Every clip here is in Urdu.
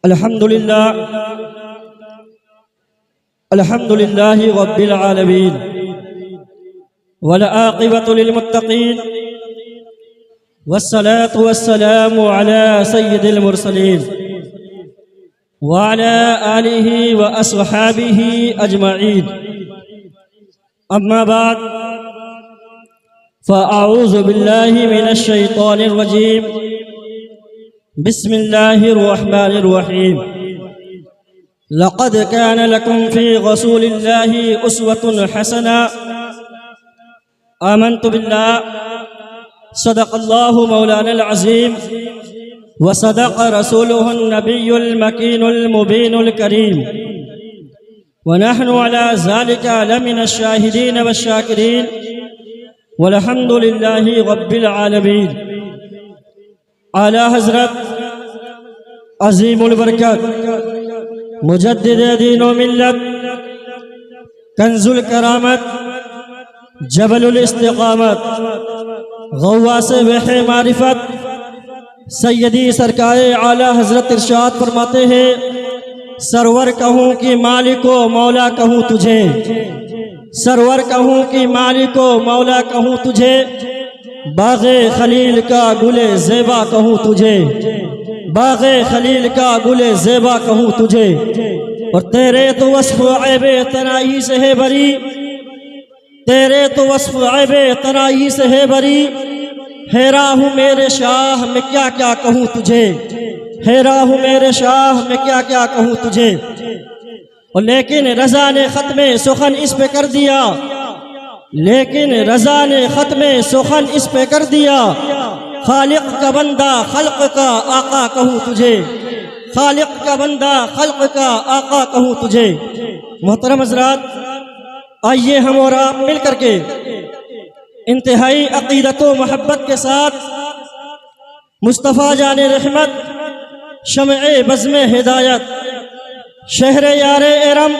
الحمد لله رب العالمين والعاقبة للمتقين والصلاة والسلام على سيد المرسلين وعلى آله وأصحابه أجمعين. أما بعد فأعوذ بالله من الشيطان الرجيم. بسم الله الرحمن الرحيم. لقد كان لكم في رسول الله أسوة حسنة. آمنت بالله صدق الله مولانا العظيم وصدق رسوله النبي المكين المبين الكريم، ونحن على ذلك لمن الشاهدين والشاكرين، والحمد لله رب العالمين. اعلی حضرت عظیم البرکت مجدد دین و ملت، کنز الکرامت، جبل الاستقامت، غواص بحر معرفت، سیدی سرکار اعلی حضرت ارشاد فرماتے ہیں، سرور کہوں کہ مالک و مولا کہوں تجھے، سرور کہوں کہ مالک و مولا کہوں تجھے، باغ خلیل کا گل زیبا کہوں تجھے، باغ خلیل کا گل زیبا کہوں تجھے. اور تیرے تو وصف عیب تنائی سے ہے بری، تیرے تو وصف عیب تنائی سے ہے بری، حیران ہوں میرے شاہ میں کیا کیا کہوں تجھے، حیران ہوں میرے شاہ میں کیا کیا کہوں تجھے. اور لیکن رضا نے ختم سخن اس پہ کر دیا، لیکن رضا نے ختم سخن اس پہ کر دیا، خالق کا بندہ خلق کا آقا کہوں تجھے، خالق کا بندہ خلق کا آقا کہوں تجھے. محترم حضرات، آئیے ہم اور آپ مل کر کے انتہائی عقیدت و محبت کے ساتھ مصطفیٰ جان رحمت، شمع بزم ہدایت، شہر یار ارم،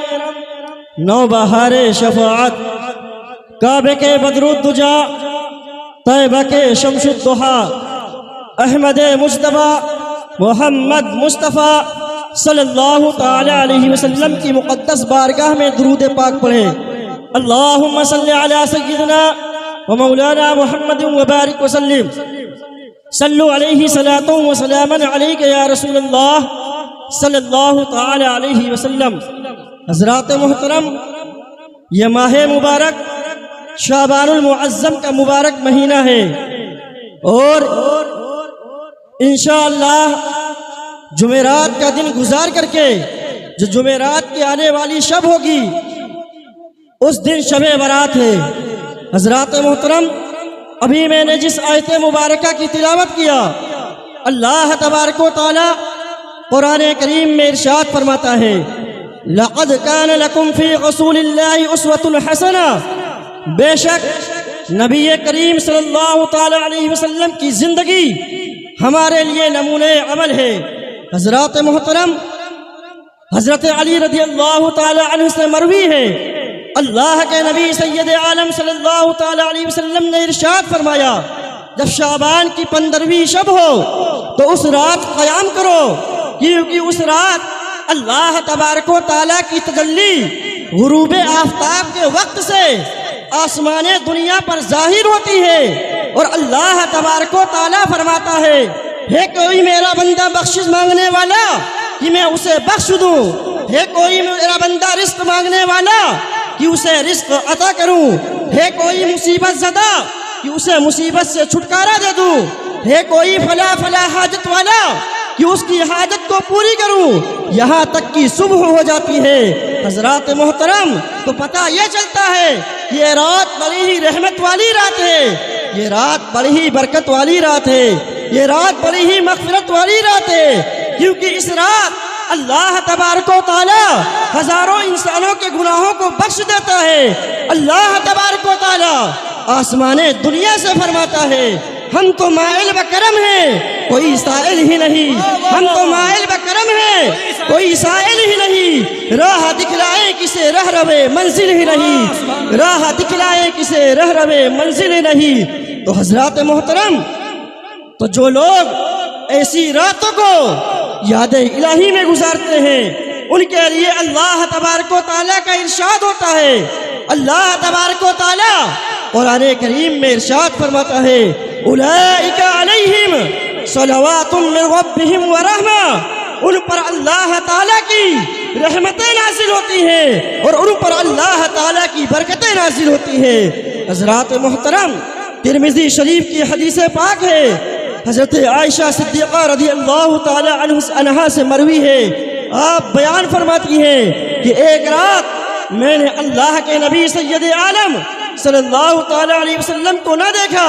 نوبہار شفاعت، کعبے کے بدر الدجا، طیبہ کے شمس الضحا، احمد مجتبی محمد مصطفیٰ صلی اللہ تعالی علیہ وسلم کی مقدس بارگاہ میں درود پاک پڑھیں. اللہم صلی علی سیدنا و مولانا محمد وبارک وسلم. صلو علیہ صلاۃ و سلاما علیک یا رسول اللہ صلی اللہ تعالی علیہ وسلم. حضرات محترم، یہ ماہ مبارک شعبان المعظم کا مبارک مہینہ ہے، اور انشاءاللہ جمعرات کا دن گزار کر کے جو جمعرات کی آنے والی شب ہوگی اس دن شب برات ہے. حضرات محترم، ابھی میں نے جس آیت مبارکہ کی تلاوت کیا، اللہ تبارک و تعالی قرآن کریم میں ارشاد فرماتا ہے، لقد کان لکم فی رسول اللہ اسوۃ حسنہ. بے شک نبی کریم صلی اللہ تعالی علیہ وسلم کی زندگی ہمارے لیے نمونہ عمل ہے. حضرات محترم، حضرت علی رضی اللہ تعالی عنہ سے مروی ہے، اللہ کے نبی سید عالم صلی اللہ تعالی علیہ وسلم نے ارشاد فرمایا، جب شعبان کی 15ویں شب ہو تو اس رات قیام کرو، کیونکہ اس رات اللہ تبارک و تعالی کی تجلی غروب آفتاب کے وقت سے آسمان دنیا پر ظاہر ہوتی ہے، اور اللہ تبارک و تعالی فرماتا ہے کوئی میرا بندہ بخشش مانگنے والا کہ میں اسے بخش دوں، ہے کوئی میرا بندہ رزق مانگنے والا کہ اسے رزق عطا کروں، ہے کوئی مصیبت زدہ کہ اسے مصیبت سے چھٹکارا دے دوں، ہے کوئی فلا حاجت والا کہ اس کی حاجت کو پوری کروں، یہاں تک کہ صبح ہو جاتی ہے. حضرات محترم، تو پتہ یہ چلتا ہے یہ رات بڑی ہی رحمت والی رات ہے، یہ رات بڑی ہی برکت والی رات ہے، یہ رات بڑی ہی مغفرت والی رات ہے، کیونکہ اس رات اللہ تبارک و تعالی ہزاروں انسانوں کے گناہوں کو بخش دیتا ہے. اللہ تبارک و تعالی آسمان دنیا سے فرماتا ہے، ہم تو مائل بکرم ہیں کوئی سائل ہی نہیں، ہم تو مائل بکرم ہیں کوئی سائل ہی نہیں، راہ دکھلائے کسے رہ روے منزل ہی نہیں، راہ دکھلائے کسے رہ روے منزل ہی نہیں. تو حضرات محترم، تو جو لوگ ایسی راتوں کو یاد الہی میں گزارتے ہیں، ان کے لیے اللہ تبارک و تعالیٰ کا ارشاد ہوتا ہے۔ اللہ تبارک و تعالیٰ قرآن کریم میں ارشاد فرماتا ہے اولئک علیہم صلوات من ربہم ورحمہ، ان پر اللہ تعالیٰ کی رحمتیں نازل ہوتی ہیں اور ان پر اللہ تعالیٰ کی برکتیں نازل ہوتی ہیں۔ حضرات محترم، ترمذی شریف کی حدیث پاک ہے، حضرت عائشہ صدیقہ رضی اللہ تعالی عنہا سے مروی ہے، آپ بیان فرماتی ہیں کہ ایک رات میں نے اللہ کے نبی سید عالم صلی اللہ تعالی علیہ وسلم کو نہ دیکھا،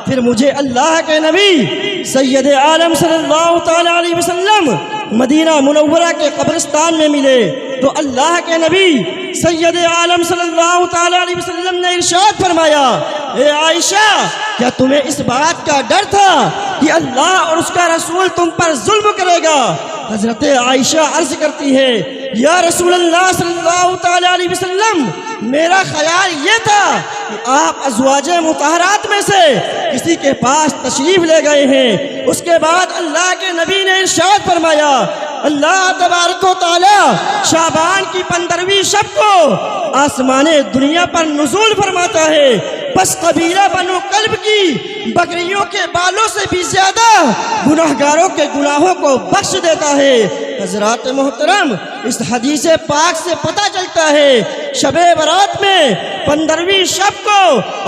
پھر مجھے اللہ کے نبی سید عالم صلی اللہ تعالی علیہ وسلم مدینہ منورہ کے قبرستان میں ملے تو اللہ کے نبی سید عالم صلی اللہ تعالی علیہ وسلم نے ارشاد فرمایا، اے عائشہ، کیا تمہیں اس بات کا ڈر تھا کہ اللہ اور اس کا رسول تم پر ظلم کرے گا؟ حضرت عائشہ عرض کرتی ہے، یا رسول اللہ صلی اللہ تعالی علیہ وسلم، میرا خیال یہ تھا کہ آپ ازواج مطہرات میں سے کسی کے پاس تشریف لے گئے ہیں۔ اس کے بعد اللہ کے نبی نے ارشاد فرمایا، اللہ تبارک و تعالی شعبان کی 15ویں شب کو آسمان دنیا پر نزول فرماتا ہے، بس قبیلہ بنو کلب کی بکریوں کے بالوں سے بھی زیادہ گناہگاروں کے گناہوں کو بخش دیتا ہے۔ حضرات محترم، اس حدیث پاک سے پتہ چلتا ہے شب برات میں 15ویں شب کو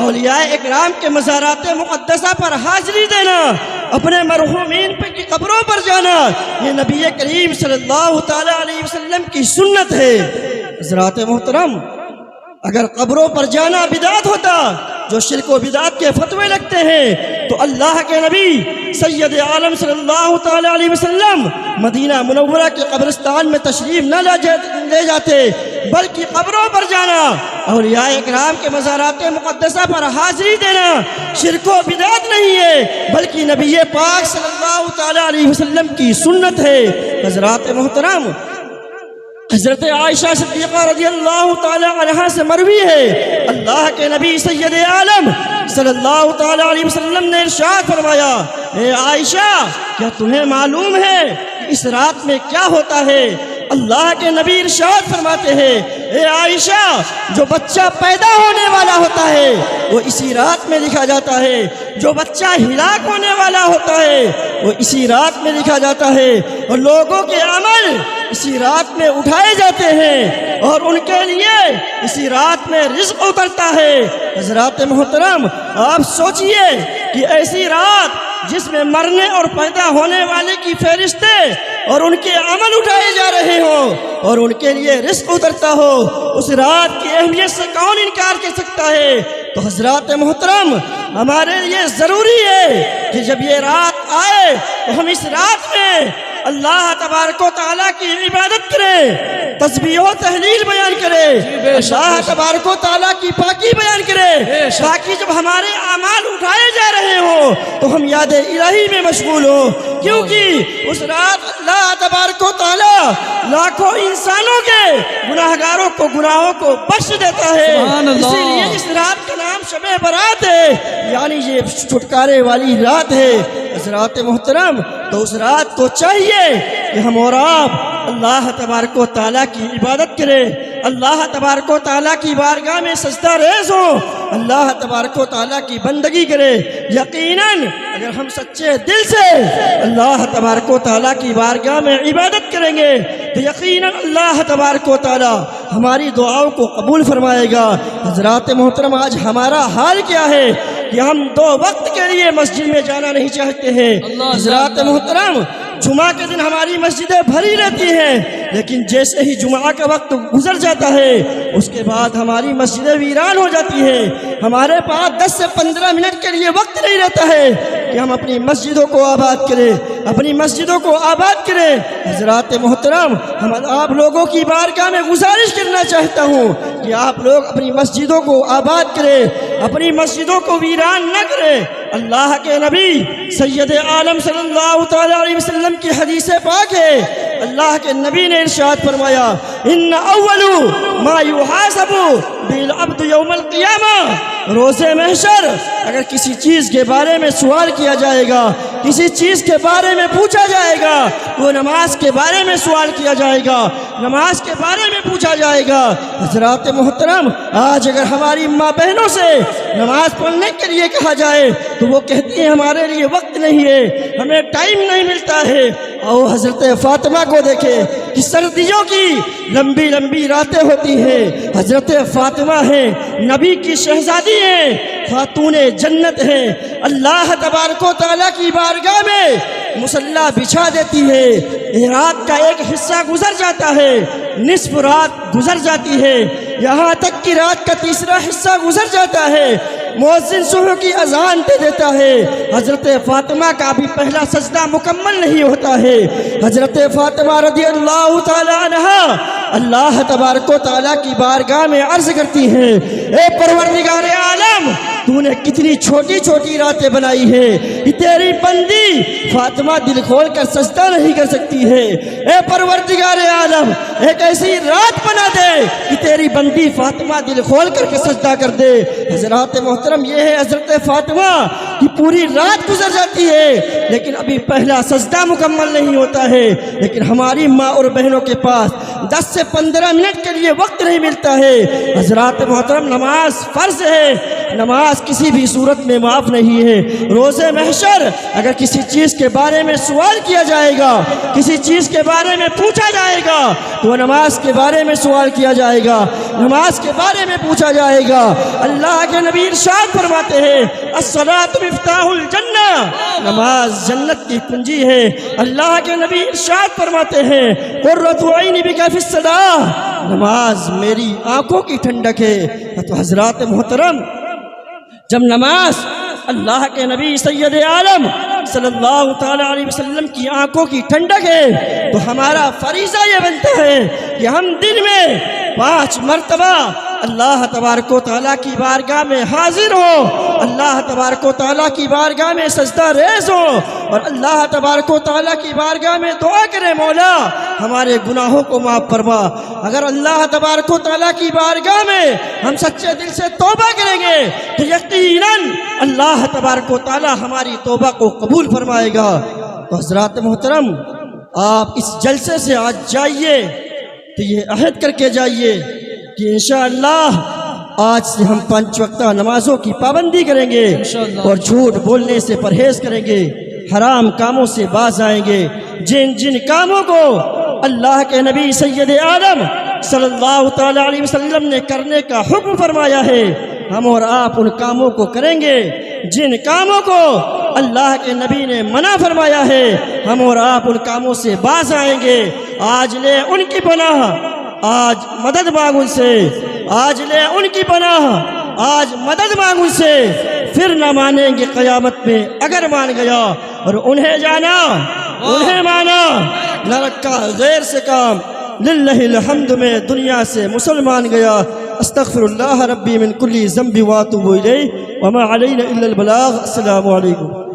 اولیاء اکرام کے مزارات مقدسہ پر حاضری دینا، اپنے مرحومین کی قبروں پر جانا، یہ نبی کریم صلی اللہ تعالی علیہ وسلم کی سنت ہے۔ حضرات محترم، اگر قبروں پر جانا بدعت ہوتا، جو شرک و بدعت کے فتوے لگتے ہیں، تو اللہ کے نبی سید عالم صلی اللہ تعالی علیہ وسلم مدینہ منورہ کے قبرستان میں تشریف نہ لے جاتے، بلکہ قبروں پر جانا، اولیاء اکرام کے مزارات مقدسہ پر حاضری دینا شرک و بدعت نہیں ہے، بلکہ نبی پاک صلی اللہ تعالی علیہ وسلم کی سنت ہے۔ حضرات محترم، حضرت عائشہ صدیقہ رضی اللہ تعالی عنہا سے مروی ہے، اللہ کے نبی سید عالم صلی اللہ تعالی علیہ وسلم نے ارشاد فرمایا، اے عائشہ، کیا تمہیں معلوم ہے کہ اس رات میں کیا ہوتا ہے؟ اللہ کے نبی ارشاد فرماتے ہیں، اے عائشہ، جو بچہ پیدا ہونے والا ہوتا ہے وہ اسی رات میں لکھا جاتا ہے، جو بچہ ہلاک ہونے والا ہوتا ہے وہ اسی رات میں لکھا جاتا ہے، اور لوگوں کے عمل اسی رات میں اٹھائے جاتے ہیں اور ان کے لیے اسی رات میں رزق اترتا ہے۔ حضرات محترم، آپ سوچئے کہ ایسی رات جس میں مرنے اور پیدا ہونے والے کی فہرستیں اور ان کے عمل اٹھائے جا رہے ہوں اور ان کے لیے رزق اترتا ہو، اس رات کی اہمیت سے کون انکار کر سکتا ہے؟ تو حضرات محترم، ہمارے لیے ضروری ہے کہ جب یہ رات آئے تو ہم اس رات میں اللہ تبارک و تعالیٰ کی عبادت کریں، تسبیح و تہلیل بیان کریں، اللہ تبارک و تعالیٰ کی پاکی بیان کریں، تاکہ جب ہمارے اعمال اٹھائے جا رہے ہوں تو ہم یاد الہی میں مشغول ہوں، کیونکہ اس رات اللہ تبارک و تعالیٰ لاکھوں انسانوں کے گناہگاروں کو گناہوں کو بخش دیتا ہے۔ اسی لیے اس رات کا نام شب برات ہے، یعنی یہ چھٹکارے والی رات ہے۔ حضرات محترم، تو اس رات کو چاہیے کہ ہم اور آپ اللہ تبارک و تعالیٰ کی عبادت کریں، اللہ تبارک و تعالیٰ کی بارگاہ میں سجدہ ریز ہوں، اللہ تبارک و تعالیٰ کی بندگی کریں۔ یقیناً اگر ہم سچے دل سے اللہ تبارک و تعالیٰ کی بارگاہ میں عبادت کریں گے تو یقیناً اللہ تبارک و تعالیٰ ہماری دعاؤں کو قبول فرمائے گا۔ حضرات محترم، آج ہمارا حال کیا ہے کہ ہم 2 وقت کے لیے مسجد میں جانا نہیں چاہتے ہیں۔ حضرات محترم، جمعہ کے دن ہماری مسجدیں بھری رہتی ہیں، لیکن جیسے ہی جمعہ کا وقت گزر جاتا ہے اس کے بعد ہماری مسجدیں ویران ہو جاتی ہیں۔ ہمارے پاس 10 سے 15 منٹ کے لیے وقت نہیں رہتا ہے کہ ہم اپنی مسجدوں کو آباد کریں، اپنی مسجدوں کو آباد کریں۔ حضرات محترم، ہم آپ لوگوں کی بارگاہ میں گزارش کرنا چاہتا ہوں کہ آپ لوگ اپنی مسجدوں کو آباد کریں، اپنی مسجدوں کو ویران نہ کریں۔ اللہ کے نبی سید عالم صلی اللہ تعالی علیہ وسلم کی حدیث پاک ہے، اللہ کے نبی نے ارشاد فرمایا ان اول ما یحاسب بالعبد یوم القیامہ، روز محشر اگر کسی چیز کے بارے میں سوال کیا جائے گا، کسی چیز کے بارے میں پوچھا جائے گا، وہ نماز کے بارے میں سوال کیا جائے گا، نماز کے بارے میں پوچھا جائے گا۔ حضرات محترم، آج اگر ہماری ماں بہنوں سے نماز پڑھنے کے لیے کہا جائے تو وہ کہتی ہیں ہمارے لیے وقت نہیں ہے، ہمیں ٹائم نہیں ملتا ہے۔ اور حضرت فاطمہ کو دیکھے کہ سردیوں کی لمبی لمبی راتیں ہوتی ہیں، حضرت فاطمہ ہیں، نبی کی شہزادی ہیں، خاتون جنت ہیں، اللہ تبارک و تعالیٰ کی بارگاہ میں مصلی بچھا دیتی ہے، رات کا ایک حصہ گزر جاتا ہے، نصف رات گزر جاتی ہے، یہاں تک کہ رات کا تیسرا حصہ گزر جاتا ہے، مؤذن صبح کی اذان دے دیتا ہے، حضرت فاطمہ کا بھی پہلا سجدہ مکمل نہیں ہوتا ہے۔ حضرت فاطمہ رضی اللہ تعالی عنہ اللہ تبارک و تعالیٰ کی بارگاہ میں عرض کرتی ہیں، اے پروردگار عالم، تو نے کتنی چھوٹی چھوٹی راتیں بنائی ہیں کہ تیری بندی فاطمہ دل کھول کر سجدہ نہیں کر سکتی ہے۔ اے پروردگار عالم، ایک ایسی رات بنا دے کہ تیری بندی فاطمہ دل کھول کر کے سجدہ کر دے۔ حضرات محترم، یہ ہے حضرت فاطمہ کی پوری رات گزر جاتی ہے لیکن ابھی پہلا سجدہ مکمل نہیں ہوتا ہے، لیکن ہماری ماں اور بہنوں کے پاس 10 سے 15 منٹ کے لیے وقت نہیں ملتا ہے۔ حضرات محترم، نماز فرض ہے، نماز کسی بھی صورت میں معاف نہیں ہے۔ روز محشر اگر کسی چیز کے بارے میں سوال کیا جائے گا، کسی چیز کے بارے میں پوچھا جائے گا تو نماز کے بارے میں سوال کیا جائے گا، نماز کے بارے میں پوچھا جائے گا۔ اللہ کے نبی ارشاد فرماتے ہیں الصلاۃ مفتاح الجنہ، نماز جنت کی کنجی ہے۔ اللہ کے نبی ارشاد فرماتے ہیں قرۃ عینی بک فی الصلاۃ، نماز میری آنکھوں کی ٹھنڈک ہے۔ تو حضرات محترم، جب نماز اللہ کے نبی سید عالم صلی اللہ تعالی علیہ وسلم کی آنکھوں کی ٹھنڈک ہے تو ہمارا فریضہ یہ بنتا ہے کہ ہم دن میں 5 مرتبہ اللہ تبارک و تعالیٰ کی بارگاہ میں حاضر ہو، اللہ تبارک و تعالیٰ کی بارگاہ میں سجدہ ریز ہو اور اللہ تبارک و تعالیٰ کی بارگاہ میں دعا کرے مولا ہمارے گناہوں کو معاف فرما۔ اگر اللہ تبارک و تعالیٰ کی بارگاہ میں ہم سچے دل سے توبہ کریں گے تو یقیناً اللہ تبارک و تعالیٰ ہماری توبہ کو قبول فرمائے گا۔ تو حضرات محترم، آپ اس جلسے سے آج جائیے تو یہ عہد کر کے جائیے کہ انشاءاللہ آج سے ہم 5 وقتہ نمازوں کی پابندی کریں گے اور جھوٹ بولنے سے پرہیز کریں گے، حرام کاموں سے باز آئیں گے۔ جن جن کاموں کو اللہ کے نبی سید عالم صلی اللہ تعالی علیہ وسلم نے کرنے کا حکم فرمایا ہے، ہم اور آپ ان کاموں کو کریں گے۔ جن کاموں کو اللہ کے نبی نے منع فرمایا ہے، ہم اور آپ ان کاموں سے باز آئیں گے۔ آج لے ان کی پناہ، آج مدد مانگ ان سے، آج لے ان کی پناہ، آج مدد مانگ ان سے، پھر نہ مانیں گے قیامت میں اگر مان گیا۔ اور انہیں جانا، انہیں مانا، نہ رکھا غیر سے کام، للہ الحمد میں دنیا سے مسلمان گیا۔ استغفر اللہ ربی من کل ذنب واتوب الیہ وما علینا الا البلاغ۔ السلام علیکم۔